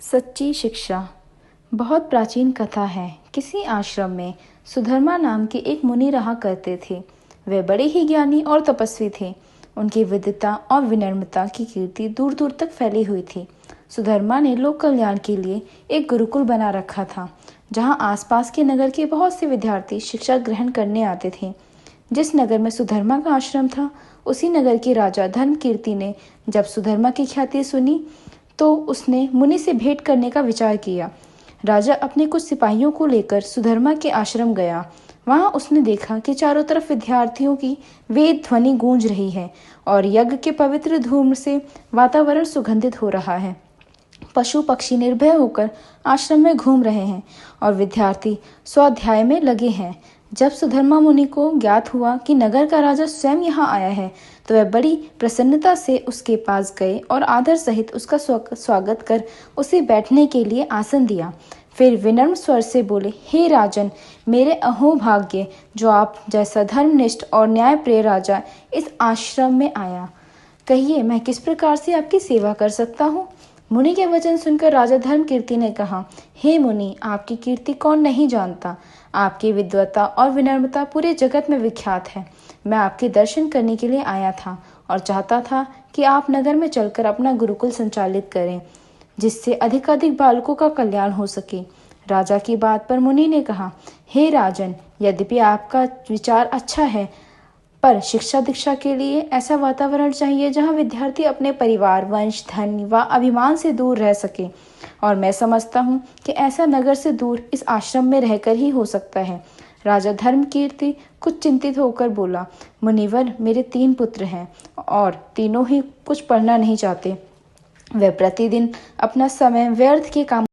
सच्ची शिक्षा। बहुत प्राचीन कथा है। किसी आश्रम में सुधर्मा नाम के एक मुनि रहा करते थे। वे बड़े ही ज्ञानी और तपस्वी थे। उनकी विद्वता और विनम्रता की कीर्ति दूर दूर तक फैली हुई थी। सुधर्मा ने लोक कल्याण के लिए एक गुरुकुल बना रखा था, जहाँ आसपास के नगर के बहुत से विद्यार्थी शिक्षा ग्रहण करने आते थे। जिस नगर में सुधर्मा का आश्रम था, उसी नगर के राजा धर्मकीर्ति ने जब सुधर्मा की ख्याति सुनी तो उसने मुनि से भेंट करने का विचार किया। राजा अपने कुछ सिपाहियों को लेकर सुधर्मा के आश्रम गया। वहां उसने देखा कि चारों तरफ विद्यार्थियों की वेद ध्वनि गूंज रही है और यज्ञ के पवित्र धूम से वातावरण सुगंधित हो रहा है। पशु पक्षी निर्भय होकर आश्रम में घूम रहे हैं और विद्यार्थी स्वाध्याय में लगे हैं। जब सुधर्मा मुनि को ज्ञात हुआ कि नगर का राजा स्वयं यहाँ आया है, तो वह बड़ी प्रसन्नता से उसके पास गए और आदर सहित उसका स्वागत कर उसे बैठने के लिए आसन दिया। फिर विनम्र स्वर से बोले, हे राजन, मेरे अहोभाग्य जो आप जैसा धर्मनिष्ठ और न्यायप्रिय राजा इस आश्रम में आया। कहिए, मैं किस प्रकार से आपकी सेवा कर सकता हूँ? मुनि के वचन सुनकर राजा धर्मकीर्ति ने कहा, हे मुनि, आपकी कीर्ति कौन नहीं जानता। आपकी विद्वता और विनम्रता पूरे जगत में विख्यात है। मैं आपके दर्शन करने के लिए आया था और चाहता था कि आप नगर में चलकर अपना गुरुकुल संचालित करें, जिससे अधिकाधिक बालकों का कल्याण हो सके। राजा की बात पर मुनि ने कहा, हे राजन, यद्यपि आपका विचार अच्छा है, पर शिक्षा दीक्षा के लिए ऐसा वातावरण चाहिए जहां विद्यार्थी अपने परिवार, वंश, धन व अभिमान से दूर रह सके। और मैं समझता हूँ कि ऐसा नगर से दूर इस आश्रम में रहकर ही हो सकता है। राजा धर्मकीर्ति कुछ चिंतित होकर बोला, मुनिवर, मेरे 3 पुत्र हैं और तीनों ही कुछ पढ़ना नहीं चाहते। वे प्रतिदिन अपना समय व्यर्थ के काम